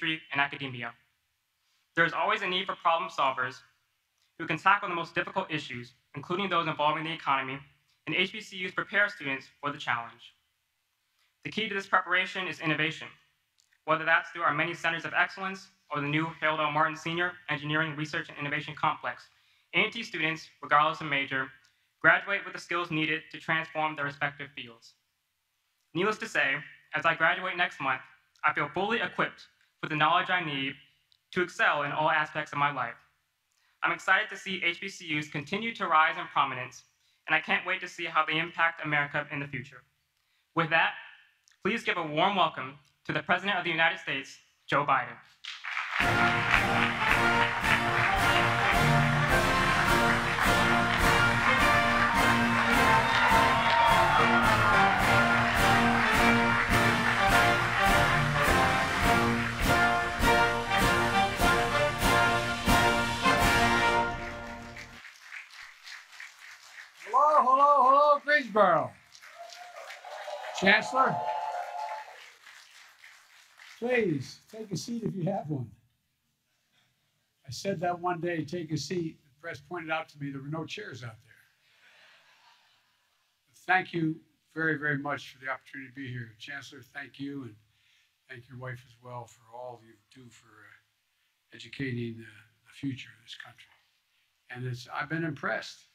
industry and academia. There is always a need for problem solvers who can tackle the most difficult issues, including those involving the economy, and HBCUs prepare students for the challenge. The key to this preparation is innovation, whether that's through our many centers of excellence or the new Harold L. Martin Senior Engineering Research and Innovation Complex. A&T students, regardless of major, graduate with the skills needed to transform their respective fields. Needless to say, as I graduate next month, I feel fully equipped with the knowledge I need to excel in all aspects of my life. I'm excited to see HBCUs continue to rise in prominence, and I can't wait to see how they impact America in the future. With that, please give a warm welcome to the President of the United States, Joe Biden. Hello, Greensboro. Chancellor, please take a seat if you have one. I said that one day, take a seat. The press pointed out to me there were no chairs out there. Thank you very, very much for the opportunity to be here. Chancellor, thank you, and thank your wife as well for all you do for educating the future of this country. And I've been impressed.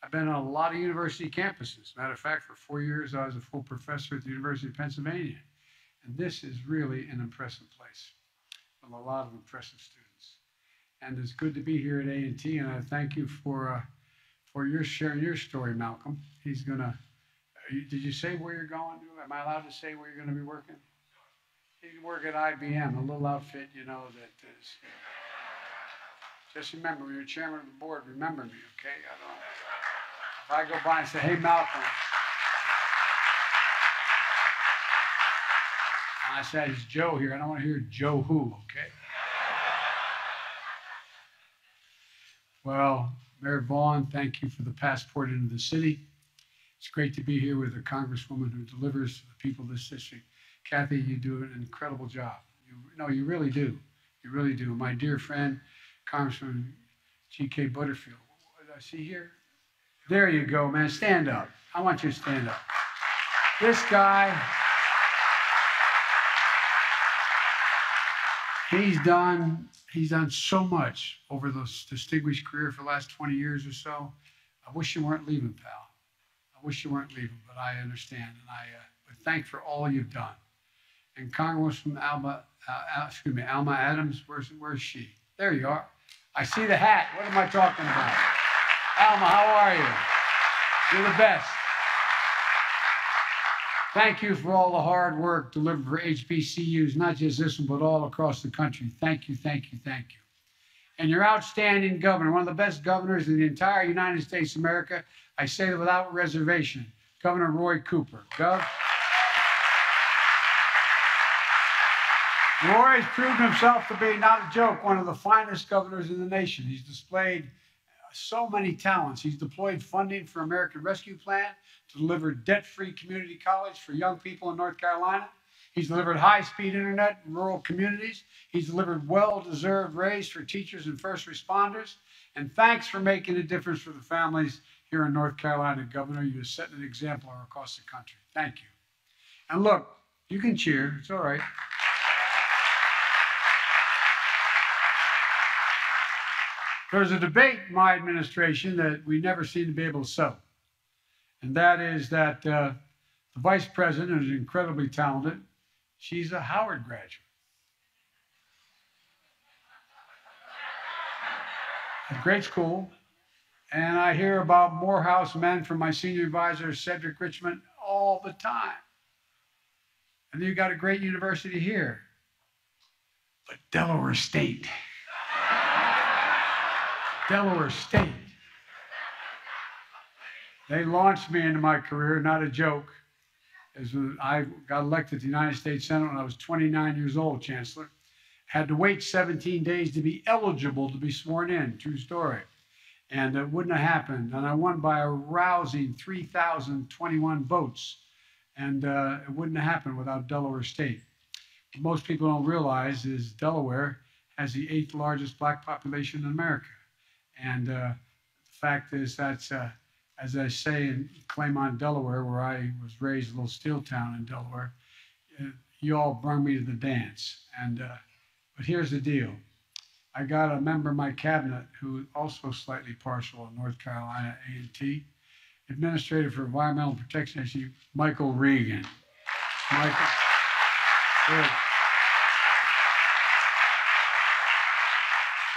I've been on a lot of university campuses. Matter of fact, for 4 years, I was a full professor at the University of Pennsylvania. And this is really an impressive place with a lot of impressive students. And it's good to be here at A&T, and I thank you for your sharing your story, Malcolm. He's gonna, did you say where you're going? Am I allowed to say where you're gonna be working? You can work at IBM, a little outfit, you know, that is, just remember, when you're chairman of the board, remember me, okay? If I go by and say, hey, Malcolm, and I said, it's Joe here, I don't want to hear Joe who, okay? Well, Mayor Vaughn, thank you for the passport into the city. It's great to be here with a congresswoman who delivers to the people of this district. Kathy, you do an incredible job. You really do. You really do. My dear friend, Congressman G.K. Butterfield. What did I see here? There you go, man. Stand up. I want you to stand up. This guy, he's done so much over this distinguished career for the last 20 years or so. I wish you weren't leaving, pal. I wish you weren't leaving, but I understand, and but thanks for all you've done. And Congresswoman Alma Adams, where's she? There you are. I see the hat. What am I talking about? Alma, how are you? You're the best. Thank you for all the hard work delivered for HBCUs, not just this one, but all across the country. Thank you, thank you, thank you. And your outstanding governor, one of the best governors in the entire United States of America, I say that without reservation, Governor Roy Cooper. Gov. Roy has proven himself to be, not a joke, one of the finest governors in the nation. He's displayed so many talents. He's deployed funding for American Rescue Plan to deliver debt-free community college for young people in North Carolina. He's delivered high-speed internet in rural communities. He's delivered well-deserved raise for teachers and first responders. And thanks for making a difference for the families here in North Carolina, Governor. You have set an example across the country. Thank you. And look, you can cheer. It's all right. There's a debate in my administration that we never seem to be able to settle. And that is that the vice president is incredibly talented. She's a Howard graduate. A great school. And I hear about Morehouse men from my senior advisor, Cedric Richmond, all the time. And then you've got a great university here. But Delaware State. Delaware State. They launched me into my career, not a joke. As when I got elected to the United States Senate when I was 29 years old, Chancellor. Had to wait 17 days to be eligible to be sworn in, true story. And it wouldn't have happened. And I won by a rousing 3,021 votes. And it wouldn't have happened without Delaware State. most people don't realize is Delaware has the 8th largest black population in America. And the fact is that's, as I say in Claymont, Delaware, where I was raised, a little steel town in Delaware, you all brung me to the dance. But here's the deal. I got a member of my cabinet who is also slightly partial in North Carolina A&T, Administrator for Environmental Protection Agency, Michael Regan. Michael. Good.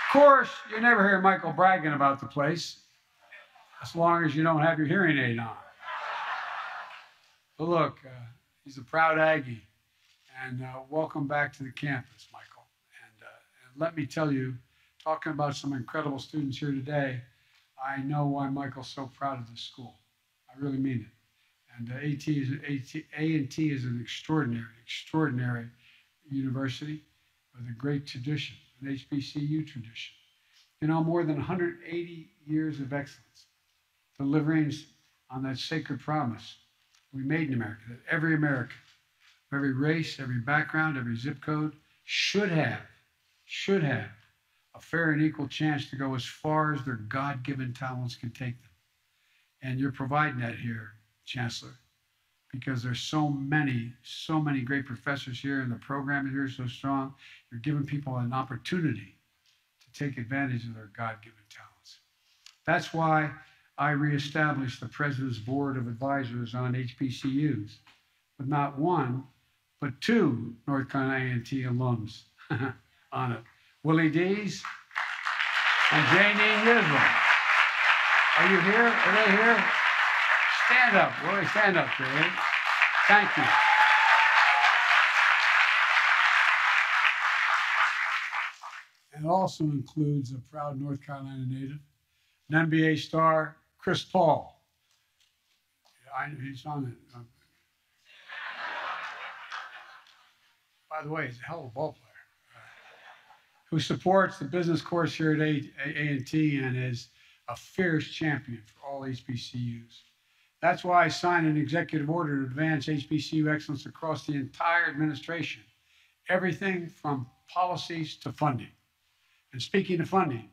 Of course, you never hear Michael bragging about the place, as long as you don't have your hearing aid on. But look, he's a proud Aggie, and welcome back to the campus, Michael. And let me tell you, talking about some incredible students here today, I know why Michael's so proud of this school. I really mean it. And A&T is an extraordinary university with a great tradition, an HBCU tradition. You know, more than 180 years of excellence, delivering on that sacred promise we made in America, that every American, every race, every background, every zip code should have a fair and equal chance to go as far as their God-given talents can take them. And you're providing that here, Chancellor, because there's so many great professors here, and the program here is so strong. You're giving people an opportunity to take advantage of their God-given talents. That's why I reestablished the President's Board of Advisors on HBCUs, with not one, but 2 North Carolina A&T alums on it. Willie Dees and Jane Yisler. Are you here? Are they here? Stand up, Willie. Stand up, Jane. Thank you. And it also includes a proud North Carolina native, an NBA star, Chris Paul. He's on it. By the way, he's a hell of a ball player. Who supports the business course here at A&T and is a fierce champion for all HBCUs. That's why I signed an executive order to advance HBCU excellence across the entire administration, everything from policies to funding. And speaking of funding,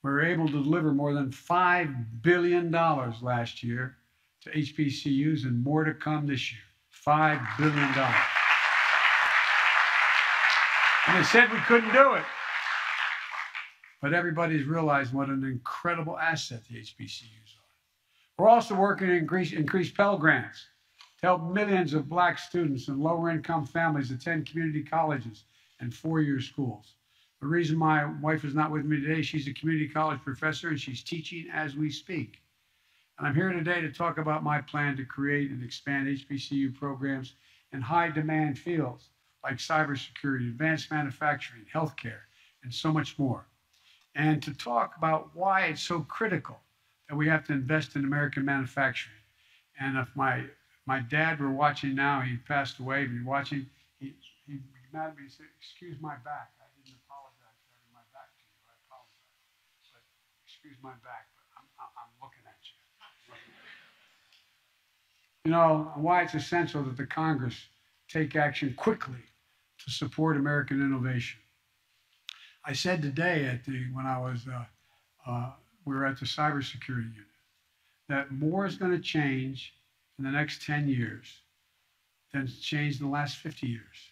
we were able to deliver more than $5 billion last year to HBCUs and more to come this year. $5 billion. And they said we couldn't do it. But everybody's realized what an incredible asset the HBCUs are. We're also working to increase Pell Grants to help millions of black students and lower income families attend community colleges and 4-year schools. The reason my wife is not with me today, she's a community college professor and she's teaching as we speak. And I'm here today to talk about my plan to create and expand HBCU programs in high demand fields like cybersecurity, advanced manufacturing, healthcare, and so much more. And to talk about why it's so critical that we have to invest in American manufacturing. And if my dad were watching now, he passed away, but he's watching, he mad at me and said, "Excuse my back. I didn't apologize for having my back to you. I apologize. But excuse my back, but I'm looking at you." You know, why it's essential that the Congress take action quickly to support American innovation. I said today when I was, we were at the cybersecurity unit, that more is going to change in the next 10 years than it's changed in the last 50 years.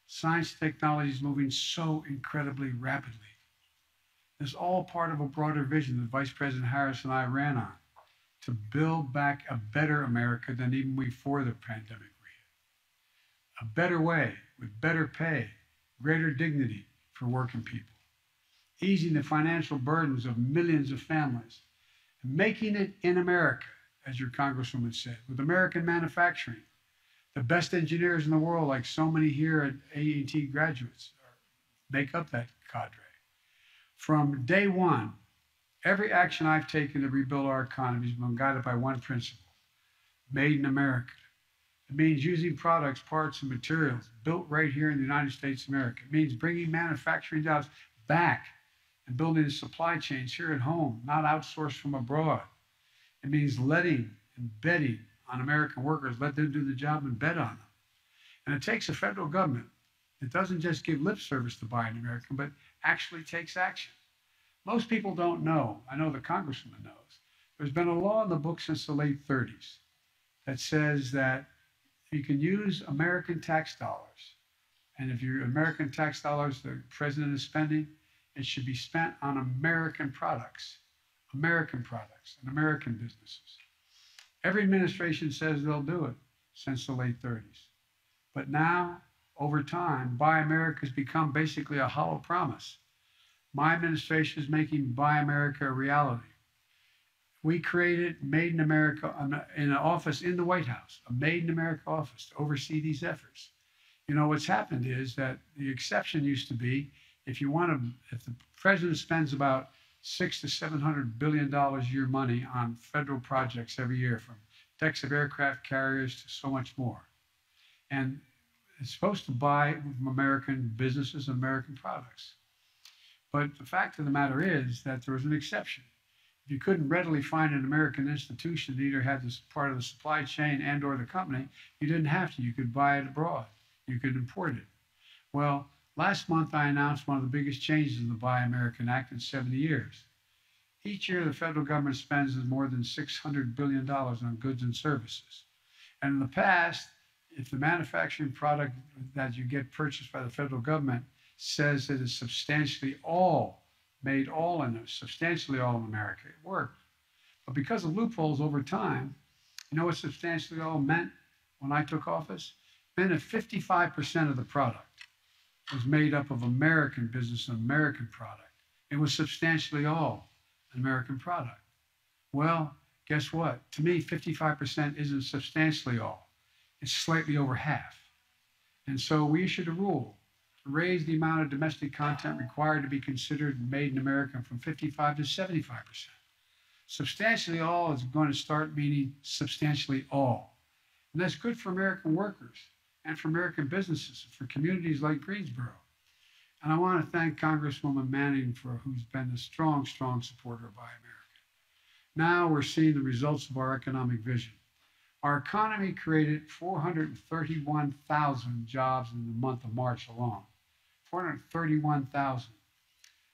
Science and technology is moving so incredibly rapidly. It's all part of a broader vision that Vice President Harris and I ran on to build back a better America than even before the pandemic we hit. A better way with better pay, greater dignity for working people, easing the financial burdens of millions of families, and making it in America, as your Congresswoman said, with American manufacturing. The best engineers in the world, like so many here at A&T graduates, make up that cadre. From day one, every action I've taken to rebuild our economy has been guided by one principle: made in America. It means using products, parts, and materials built right here in the United States of America. It means bringing manufacturing jobs back and building the supply chains here at home, not outsourced from abroad. It means letting and betting on American workers, let them do the job and bet on them. And it takes the federal government that doesn't just give lip service to Buy American, but actually takes action. Most people don't know. I know the congresswoman knows. There's been a law in the books since the late 30s that says that you can use American tax dollars. And if your American tax dollars the president is spending, it should be spent on American products and American businesses. Every administration says they'll do it since the late 30s. But now, over time, Buy America has become basically a hollow promise. My administration is making Buy America a reality. We created Made in America in an office in the White House, a Made in America office to oversee these efforts. You know, what's happened is that the exception used to be if the president spends about $600 to $700 billion a year money on federal projects every year, from decks of aircraft carriers to so much more. And it's supposed to buy from American businesses and American products. But the fact of the matter is that there was an exception. If you couldn't readily find an American institution that either had this part of the supply chain and or the company, you didn't have to. You could buy it abroad. You could import it. Well, last month I announced one of the biggest changes in the Buy American Act in 70 years. Each year the federal government spends more than $600 billion on goods and services. And in the past, if the manufacturing product that you get purchased by the federal government says that it's substantially all made substantially all in America, it worked. But because of loopholes over time, you know what substantially all meant when I took office? It meant that 55% of the product was made up of American business and American product. It was substantially all an American product. Well, guess what? To me, 55% isn't substantially all. It's slightly over half. And so we issued a rule to raise the amount of domestic content required to be considered made in America from 55 to 75%. Substantially all is going to start meaning substantially all. And that's good for American workers and for American businesses, for communities like Greensboro. And I want to thank Congresswoman Manning who's been a strong, strong supporter of Buy America. Now we're seeing the results of our economic vision. Our economy created 431,000 jobs in the month of March alone. 431,000.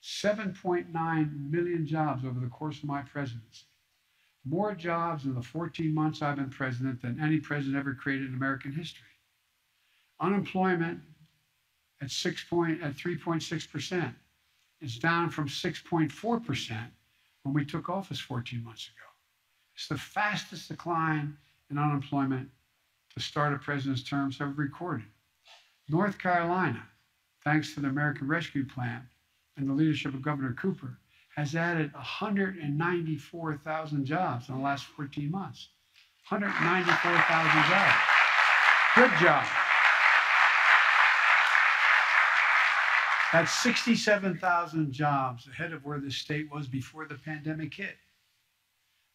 7.9 million jobs over the course of my presidency. More jobs in the 14 months I've been president than any president ever created in American history. Unemployment at 3.6% is down from 6.4% when we took office 14 months ago. It's the fastest decline in unemployment to start a president's terms ever recorded. North Carolina, thanks to the American Rescue Plan and the leadership of Governor Cooper, has added 194,000 jobs in the last 14 months. 194,000 jobs. Good job. That's 67,000 jobs ahead of where the state was before the pandemic hit.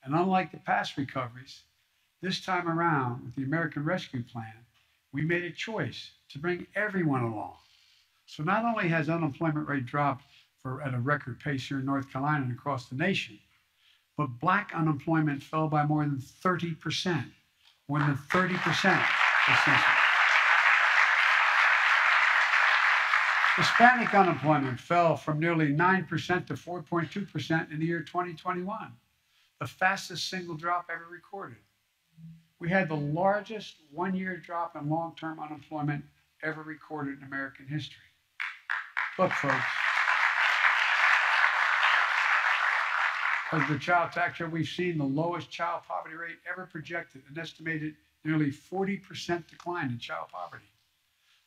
And unlike the past recoveries, this time around with the American Rescue Plan, we made a choice to bring everyone along. So not only has unemployment rate dropped at a record pace here in North Carolina and across the nation, but Black unemployment fell by more than 30%. More than 30%. Hispanic unemployment fell from nearly 9% to 4.2% in the year 2021, the fastest single drop ever recorded. We had the largest one-year drop in long-term unemployment ever recorded in American history. Look, folks, as the child tax rate, we've seen the lowest child poverty rate ever projected, an estimated nearly 40% decline in child poverty.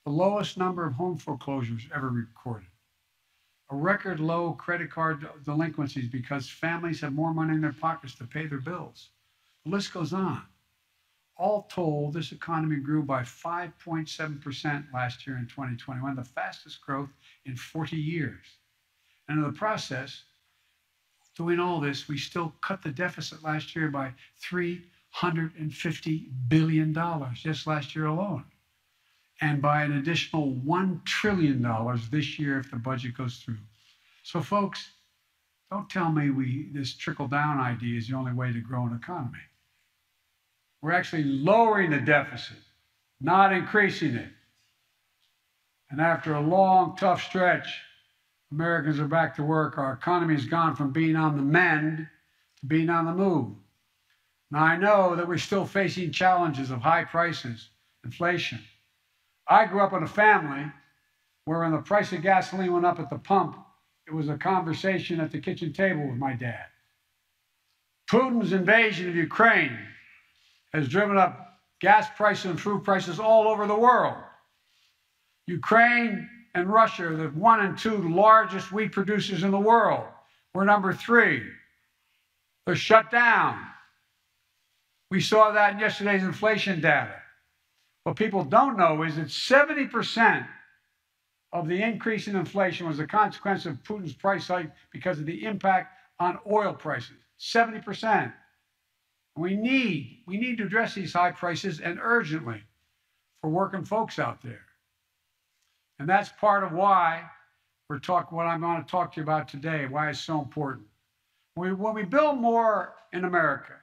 The lowest number of home foreclosures ever recorded. A record low credit card delinquencies because families have more money in their pockets to pay their bills. The list goes on. All told, this economy grew by 5.7% last year in 2021, the fastest growth in 40 years. And in the process, doing all this, we still cut the deficit last year by $350 billion just last year alone. And by an additional $1 trillion this year if the budget goes through. So folks, don't tell me this trickle-down idea is the only way to grow an economy. We're actually lowering the deficit, not increasing it. And after a long, tough stretch, Americans are back to work. Our economy has gone from being on the mend to being on the move. Now, I know that we're still facing challenges of high prices, inflation. I grew up in a family where when the price of gasoline went up at the pump, it was a conversation at the kitchen table with my dad. Putin's invasion of Ukraine has driven up gas prices and food prices all over the world. Ukraine and Russia are the 1 and 2 largest wheat producers in the world. We're number 3. They're shut down. We saw that in yesterday's inflation data. What people don't know is that 70% of the increase in inflation was a consequence of Putin's price hike because of the impact on oil prices. 70%. We need to address these high prices, and urgently, for working folks out there. And that's part of why what I'm going to talk to you about today, why it's so important. When we build more in America,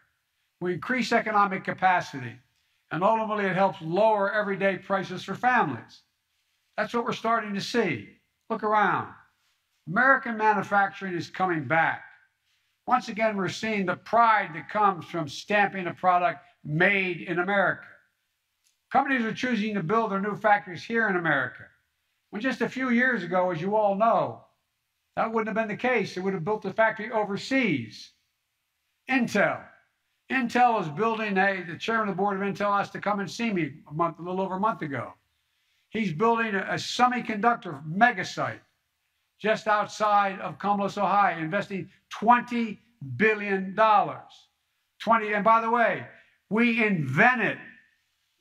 we increase economic capacity, and ultimately it helps lower everyday prices for families. That's what we're starting to see. Look around. American manufacturing is coming back. Once again, we're seeing the pride that comes from stamping a product made in America. Companies are choosing to build their new factories here in America. When just a few years ago, as you all know, that wouldn't have been the case. They would have built the factory overseas. Intel is building the chairman of the board of Intel asked to come and see me a little over a month ago. He's building a semiconductor mega site just outside of Columbus, Ohio, investing $20 billion. And by the way, we invented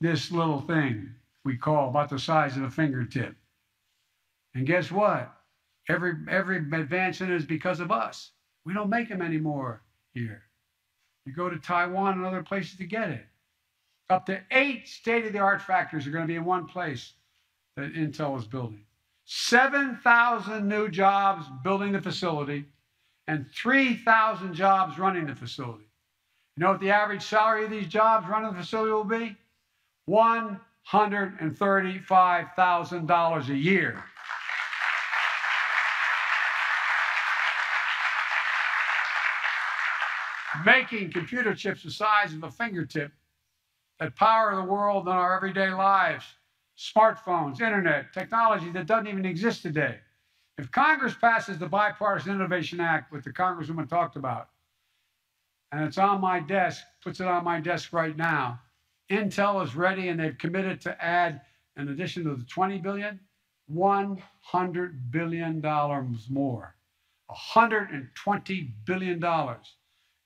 this little thing we call about the size of a fingertip. And guess what? Every advance in it is because of us. We don't make them anymore here. You go to Taiwan and other places to get it. Up to 8 state-of-the-art factories are going to be in one place that Intel is building. 7,000 new jobs building the facility and 3,000 jobs running the facility. You know what the average salary of these jobs running the facility will be? $135,000 a year. Making computer chips the size of a fingertip that power the world in our everyday lives. Smartphones, internet, technology that doesn't even exist today. If Congress passes the Bipartisan Innovation Act, which the Congresswoman talked about, and it's on my desk, puts it on my desk right now, Intel is ready and they've committed to add, in addition to the $20 billion, $100 billion more. $120 billion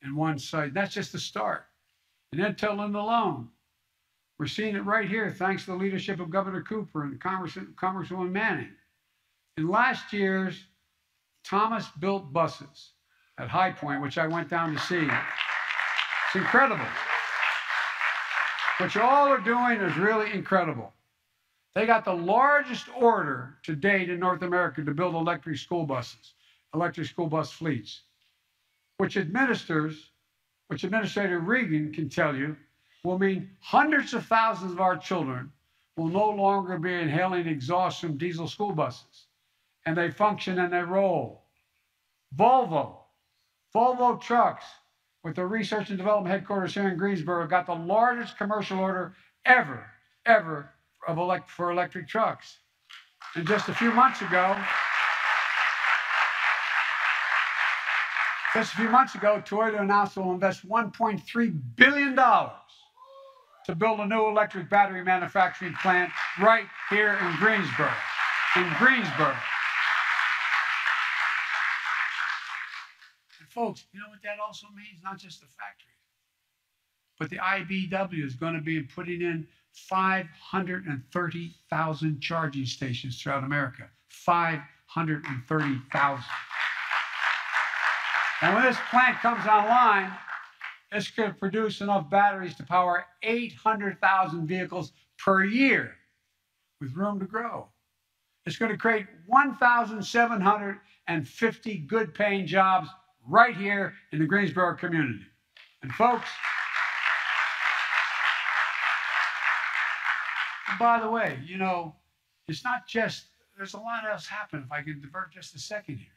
in one site. That's just the start. And Intel alone. We're seeing it right here, thanks to the leadership of Governor Cooper and Congresswoman Manning. In last year's, Thomas built buses at High Point, which I went down to see. It's incredible. What you all are doing is really incredible. They got the largest order to date in North America to build electric school buses, electric school bus fleets, which Administrator Regan can tell you will mean hundreds of thousands of our children will no longer be inhaling exhaust from diesel school buses. And they function and they roll. Volvo Trucks, with the research and development headquarters here in Greensboro, got the largest commercial order ever for electric trucks. And just a few months ago, Toyota announced it will invest $1.3 billion to build a new electric battery manufacturing plant right here in Greensboro. And folks, you know what that also means? Not just the factory, but the IBEW is going to be putting in 530,000 charging stations throughout America. 530,000. And when this plant comes online, it's going to produce enough batteries to power 800,000 vehicles per year with room to grow. It's going to create 1,750 good-paying jobs right here in the Greensboro community. And folks, by the way, you know, it's not just there's a lot else happened. If I can divert just a second here.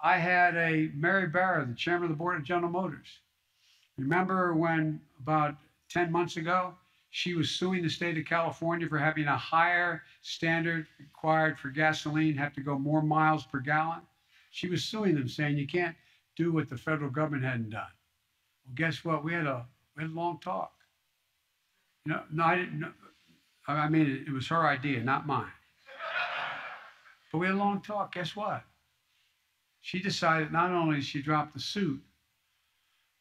I had a Mary Barra, the chairman of the board of General Motors. Remember when about 10 months ago, she was suing the state of California for having a higher standard required for gasoline, have to go more miles per gallon? She was suing them, saying you can't do what the federal government hadn't done. Well, guess what? We had a long talk. No, I didn't. No, I mean, it was her idea, not mine. But we had a long talk. Guess what? She decided not only did she drop the suit,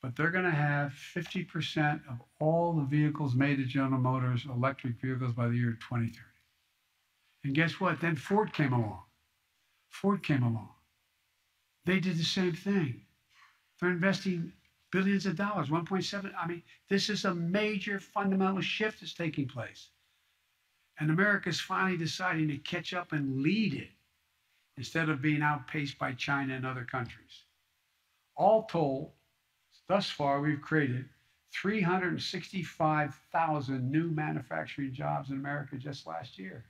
but they're going to have 50% of all the vehicles made at General Motors electric vehicles by the year 2030. And guess what? Then Ford came along. They did the same thing. They're investing billions of dollars, 1.7. I mean, this is a major fundamental shift that's taking place. And America's finally deciding to catch up and lead it instead of being outpaced by China and other countries. All told, thus far, we've created 365,000 new manufacturing jobs in America just last year.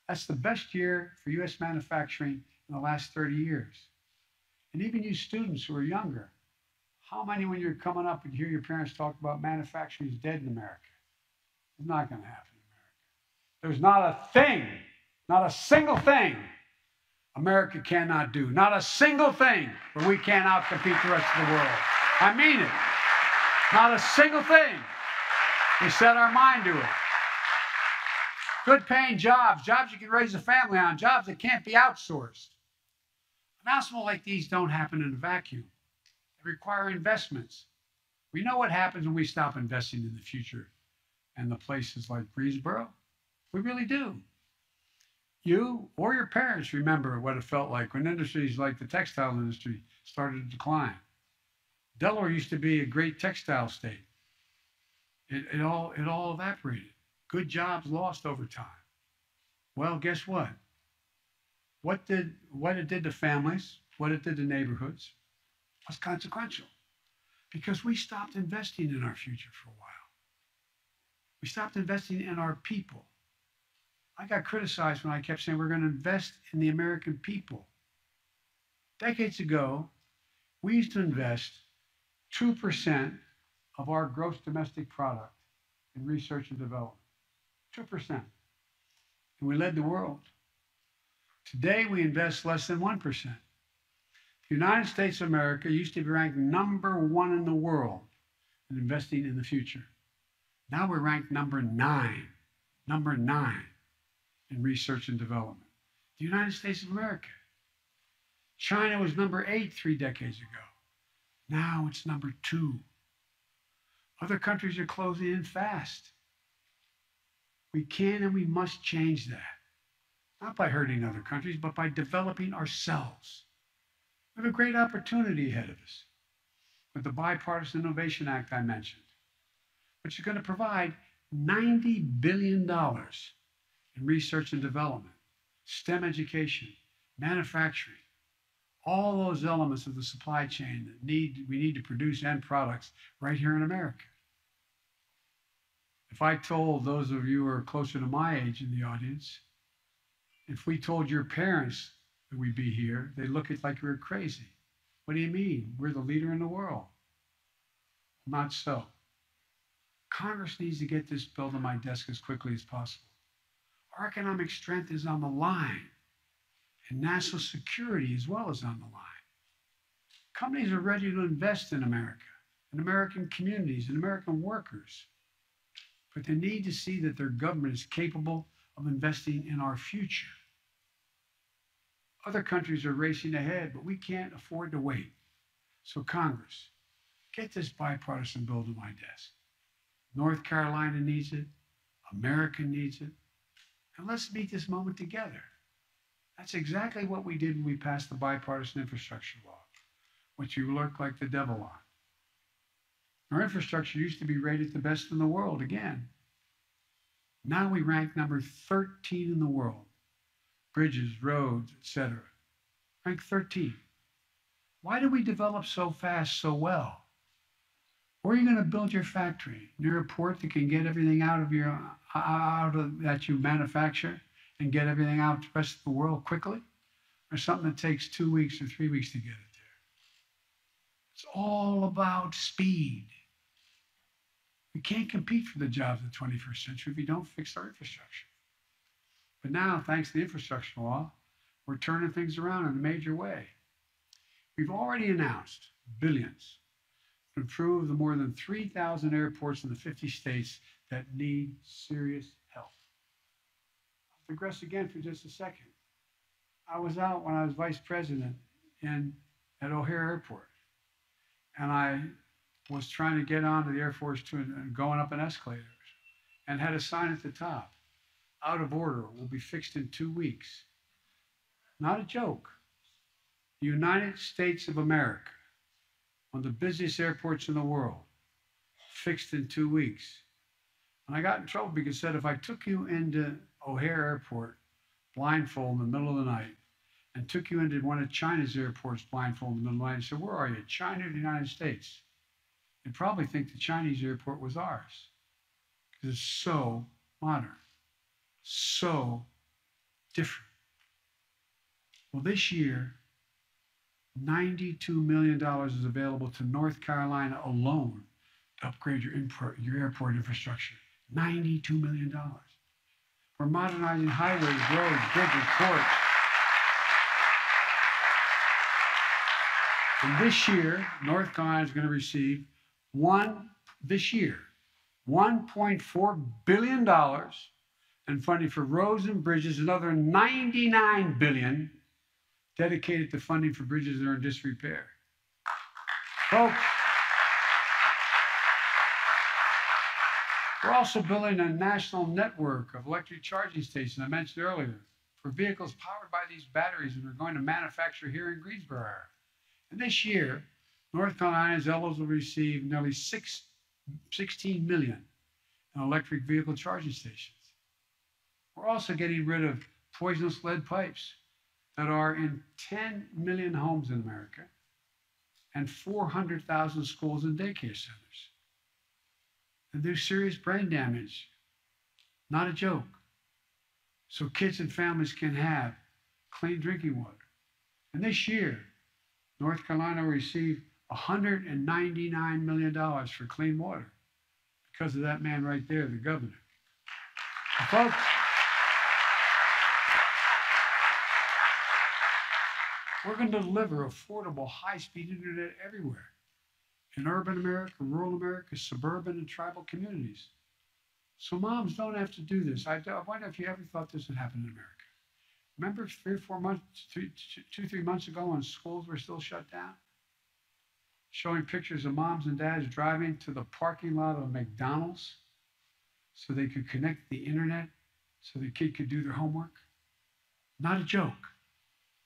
That's the best year for U.S. manufacturing in the last 30 years. And even you students who are younger, how many, when you're coming up and hear your parents talk about manufacturing is dead in America? It's not going to happen in America. There's not a thing, not a single thing America cannot do. Not a single thing where we can't outcompete the rest of the world. I mean it. Not a single thing. We set our mind to it. Good paying jobs, jobs you can raise a family on, jobs that can't be outsourced. Announcements like these don't happen in a vacuum. They require investments. We know what happens when we stop investing in the future and the places like Greensboro. We really do. You or your parents remember what it felt like when industries like the textile industry started to decline. Delaware used to be a great textile state. It all evaporated. Good jobs lost over time. Well, guess what? What it did to families, what it did to neighborhoods was consequential because we stopped investing in our future for a while. We stopped investing in our people. I got criticized when I kept saying we're going to invest in the American people. Decades ago, we used to invest 2% of our gross domestic product in research and development. 2%. And we led the world. Today, we invest less than 1%. The United States of America used to be ranked #1 in the world in investing in the future. Now we're ranked number 9 in research and development. The United States of America. China was number 8 3 decades ago. Now it's number 2. Other countries are closing in fast. We can and we must change that. Not by hurting other countries, but by developing ourselves. We have a great opportunity ahead of us with the Bipartisan Innovation Act I mentioned, which is going to provide $90 billion in research and development, STEM education, manufacturing, all those elements of the supply chain that we need to produce end products right here in America. If I told those of you who are closer to my age in the audience, if we told your parents that we'd be here, they'd look at it like we were crazy. What do you mean? We're the leader in the world. Not so. Congress needs to get this bill to my desk as quickly as possible. Our economic strength is on the line, and national security as well is on the line. Companies are ready to invest in America, in American communities, in American workers, but they need to see that their government is capable of investing in our future. Other countries are racing ahead, but we can't afford to wait. So Congress, get this bipartisan bill to my desk. North Carolina needs it. America needs it. And let's meet this moment together. That's exactly what we did when we passed the bipartisan infrastructure law, which you look like the devil on. Our infrastructure used to be rated the best in the world again. Now we rank number 13 in the world. Bridges, roads, etc. Rank 13. Why did we develop so fast, so well? Where are you going to build your factory? Near a port that can get everything out of that you manufacture and get everything out to the rest of the world quickly, or something that takes 2 weeks or 3 weeks to get it there? It's all about speed. We can't compete for the jobs of the 21st century if we don't fix our infrastructure. But now, thanks to the infrastructure law, we're turning things around in a major way. We've already announced billions to improve the more than 3,000 airports in the 50 states that need serious help. I'll digress again for just a second. I was out when I was vice president at O'Hare Airport, and I was trying to get onto the Air Force Two and going up an escalator, and had a sign at the top, "Out of order, will be fixed in 2 weeks." Not a joke. The United States of America, one of the busiest airports in the world, fixed in 2 weeks. And I got in trouble because it said, if I took you into O'Hare Airport blindfold in the middle of the night and took you into one of China's airports blindfold in the middle of the night and said, "Where are you, China or the United States?" You'd probably think the Chinese airport was ours because it's so modern, so different. Well, this year, $92 million is available to North Carolina alone to upgrade your airport infrastructure. $92 million. We're modernizing highways, roads, bridges, ports. And this year, North Carolina is going to receive $1.4 billion in funding for roads and bridges, another $99 billion dedicated to funding for bridges that are in disrepair. Folks, we're also building a national network of electric charging stations I mentioned earlier for vehicles powered by these batteries that we're going to manufacture here in Greensboro. And this year, North Carolina is eligible to receive nearly $16 million in electric vehicle charging stations. We're also getting rid of poisonous lead pipes that are in 10 million homes in America and 400,000 schools and daycare centers. And there's serious brain damage. Not a joke. So kids and families can have clean drinking water. And this year, North Carolina will receive $199 million for clean water because of that man right there, the governor. And folks, we're going to deliver affordable, high-speed internet everywhere in urban America, rural America, suburban and tribal communities. So moms don't have to do this. I wonder if you ever thought this would happen in America. Remember 2-3 months ago when schools were still shut down? Showing pictures of moms and dads driving to the parking lot of McDonald's so they could connect the internet so the kid could do their homework? Not a joke.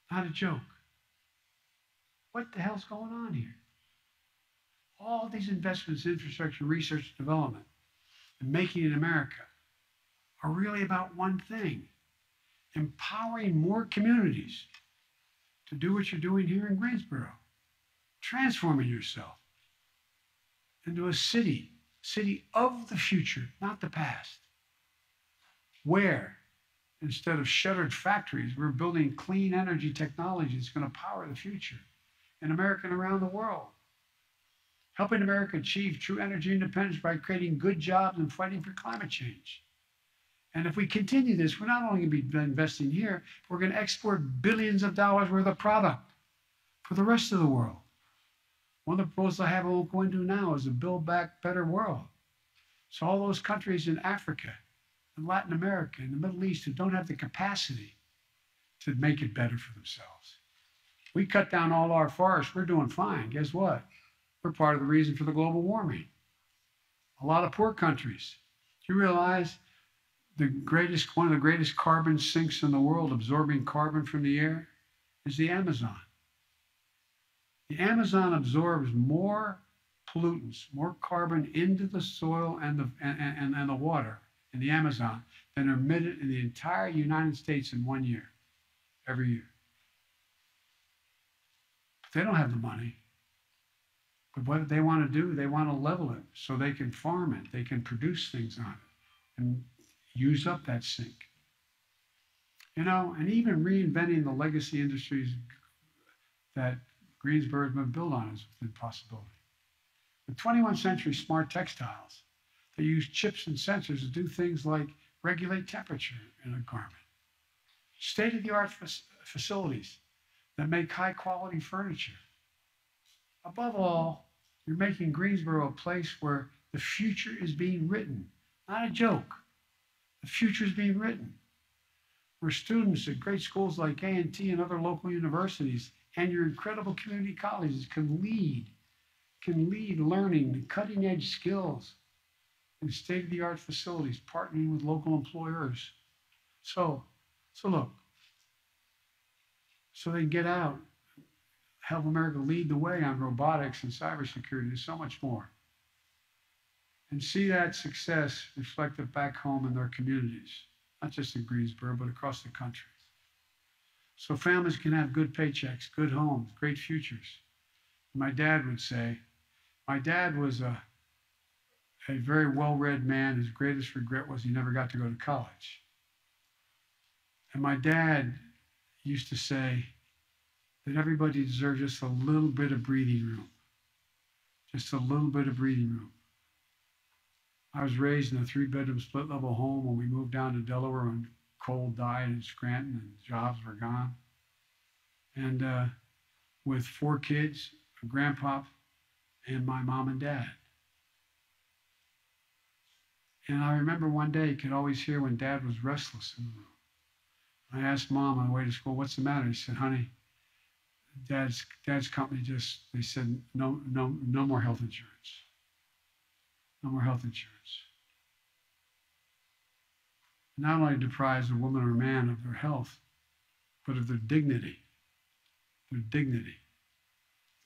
Not a joke. What the hell's going on here? All these investments in infrastructure, research, and development, and making it in America are really about one thing: empowering more communities to do what you're doing here in Greensboro, transforming yourself into a city of the future, not the past, where instead of shuttered factories, we're building clean energy technology that's going to power the future in America and around the world. Helping America achieve true energy independence by creating good jobs and fighting for climate change. And if we continue this, we're not only going to be investing here, we're going to export billions of dollars worth of product for the rest of the world. One of the proposals I have I won't go into now is a Build Back Better world. So all those countries in Africa and Latin America and the Middle East who don't have the capacity to make it better for themselves. We cut down all our forests, we're doing fine. Guess what? We're part of the reason for the global warming. A lot of poor countries. Do you realize one of the greatest carbon sinks in the world, absorbing carbon from the air, is the Amazon? The Amazon absorbs more pollutants, more carbon into the soil and the water in the Amazon than are emitted in the entire United States in 1 year, every year. But they don't have the money. But what they want to do, they want to level it so they can farm it, they can produce things on it and use up that sink. and even reinventing the legacy industries that Greensboro has been built on is within possibility. The 21st century smart textiles, they use chips and sensors to do things like regulate temperature in a garment. State-of-the-art facilities that make high-quality furniture. Above all, you're making Greensboro a place where the future is being written, not a joke. The future is being written, where students at great schools like A&T and other local universities and your incredible community colleges can lead learning, cutting-edge skills in state-of-the-art facilities, partnering with local employers. So look, so they can get out, help America lead the way on robotics and cybersecurity and so much more. And see that success reflected back home in their communities, not just in Greensboro, but across the country. So families can have good paychecks, good homes, great futures. My dad would say, my dad was a very well-read man. His greatest regret was he never got to go to college. And my dad used to say that everybody deserves just a little bit of breathing room. Just a little bit of breathing room. I was raised in a 3-bedroom split-level home when we moved down to Delaware when coal died in Scranton and jobs were gone. And with 4 kids, a grandpop, and my mom and dad. And I remember one day you could always hear when Dad was restless in the room. I asked Mom on the way to school, "What's the matter?" He said, "Honey, Dad's company they said no more health insurance. No more health insurance." Not only deprives a woman or man of their health, but of their dignity. Their dignity.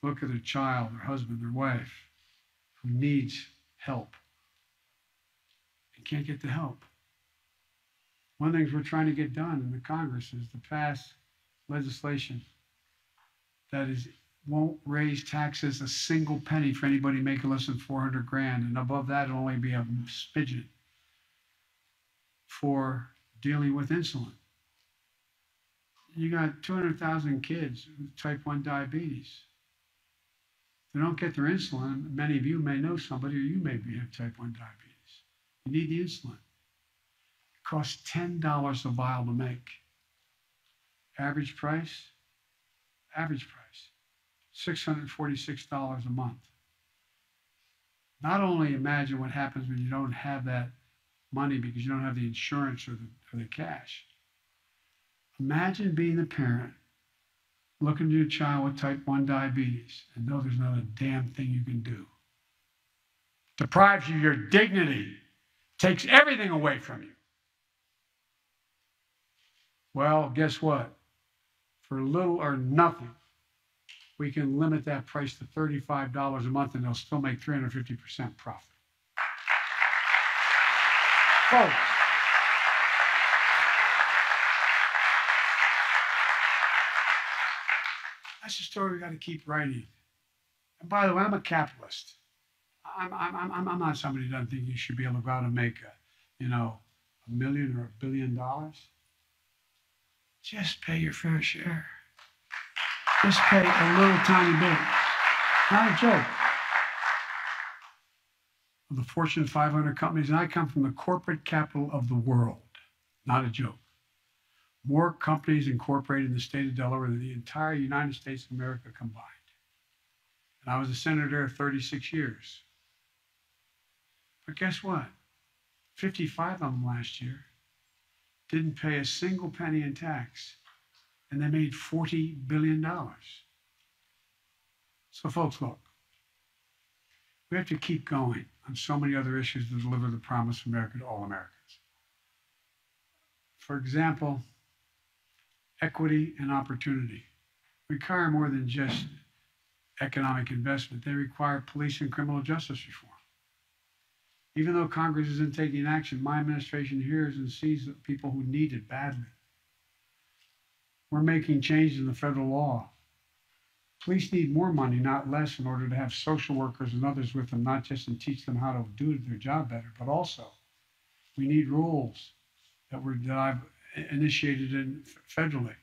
Look at their child, their husband, their wife, who needs help and can't get the help. One of the things we're trying to get done in the Congress is to pass legislation that won't raise taxes a single penny for anybody making less than $400,000, and above that it'll only be a smidgen for dealing with insulin. You got 200,000 kids with type 1 diabetes. They don't get their insulin. Many of you may know somebody, or you may have type 1 diabetes. You need the insulin. It costs $10 a vial to make. Average price, $646 a month. Not only imagine what happens when you don't have that money because you don't have the insurance or the cash. Imagine being the parent, looking at your child with type 1 diabetes and know there's not a damn thing you can do. Deprives you of your dignity, takes everything away from you. Well, guess what? For little or nothing, we can limit that price to $35 a month and they'll still make 350% profit. Folks, that's a story we got to keep writing. And by the way, I'm a capitalist. I'm not somebody who doesn't think you should be able to go out and make $1 million or $1 billion. Just pay your fair share. Just pay a little tiny bit. Not a joke. Of the Fortune 500 companies, and I come from the corporate capital of the world. Not a joke. More companies incorporated in the state of Delaware than the entire United States of America combined. And I was a senator 36 years. But guess what? 55 of them last year didn't pay a single penny in tax, and they made $40 billion. So folks, look, we have to keep going on so many other issues to deliver the promise of America to all Americans. For example, equity and opportunity require more than just economic investment. They require police and criminal justice reform. Even though Congress isn't taking action, my administration hears and sees the people who need it badly. We're making changes in the federal law. Police need more money, not less, in order to have social workers and others with them, not just to teach them how to do their job better, but also we need rules that I've initiated federally.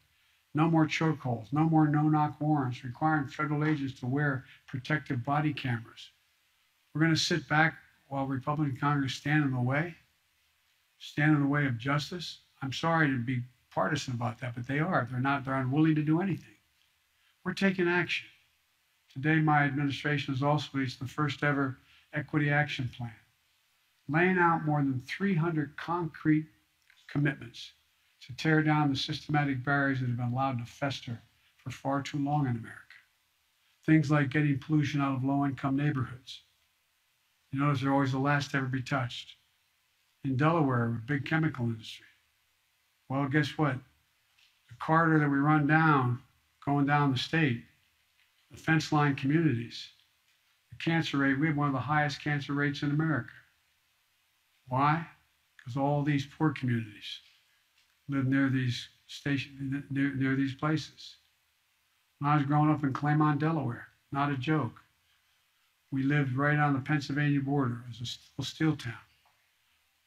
No more chokeholds, no more no-knock warrants requiring federal agents to wear protective body cameras. We're going to sit back while Republican Congress stand in the way of justice. I'm sorry to be partisan about that, but they are. They're unwilling to do anything. We're taking action. Today, my administration has also released the first ever Equity Action Plan, laying out more than 300 concrete commitments to tear down the systematic barriers that have been allowed to fester for far too long in America. Things like getting pollution out of low-income neighborhoods. You notice they're always the last to ever be touched. In Delaware, with big chemical industry. Well, guess what? The corridor that we run down, going down the state, the fence line communities, the cancer rate, we have one of the highest cancer rates in America. Why? Because all these poor communities live near these near these places. When I was growing up in Claymont, Delaware, not a joke, we lived right on the Pennsylvania border. It was a steel town.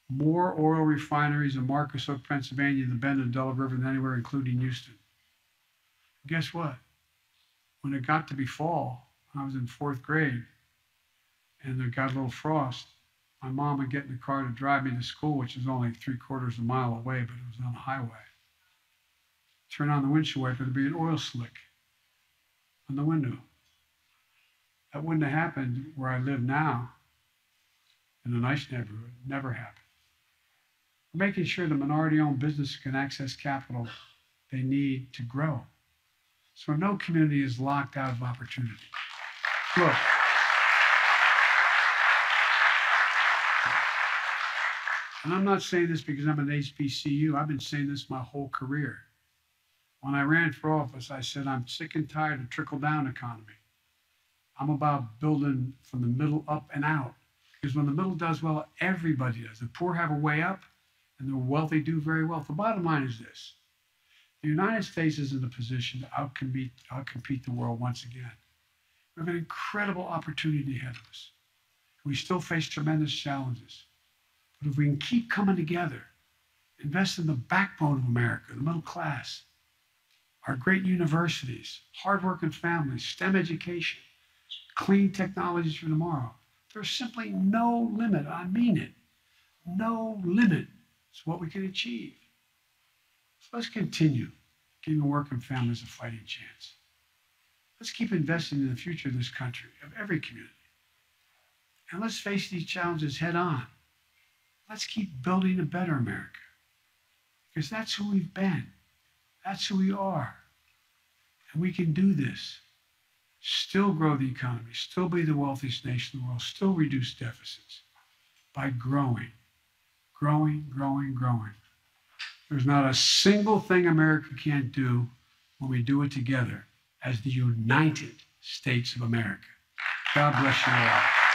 More oil refineries in Marcus Hook, Pennsylvania, the Bend and Delaware River than anywhere, including Houston. And guess what? When it got to be fall, I was in 4th grade, and there got a little frost. My mom would get in the car to drive me to school, which is only 3/4 mile away, but it was on the highway. Turn on the windshield wiper, there'd be an oil slick on the window. That wouldn't have happened where I live now, in a nice neighborhood. Never happened. We're making sure the minority-owned businesses can access capital they need to grow, so no community is locked out of opportunity. Look. And I'm not saying this because I'm an HBCU. I've been saying this my whole career. When I ran for office, I said, I'm sick and tired of trickle-down economy. I'm about building from the middle up and out. Because when the middle does well, everybody does. The poor have a way up, and the wealthy do very well. The bottom line is this. The United States is in a position to outcompete the world once again. We have an incredible opportunity ahead of us. We still face tremendous challenges. But if we can keep coming together, invest in the backbone of America, the middle class, our great universities, hardworking families, STEM education, clean technologies for tomorrow, there's simply no limit, I mean it, no limit to what we can achieve. So let's continue giving working families a fighting chance. Let's keep investing in the future of this country, of every community. And let's face these challenges head on. Let's keep building a better America. Because that's who we've been. That's who we are. And we can do this. Still grow the economy, still be the wealthiest nation in the world, still reduce deficits by growing, growing, growing, growing. There's not a single thing America can't do when we do it together as the United States of America. God bless you all.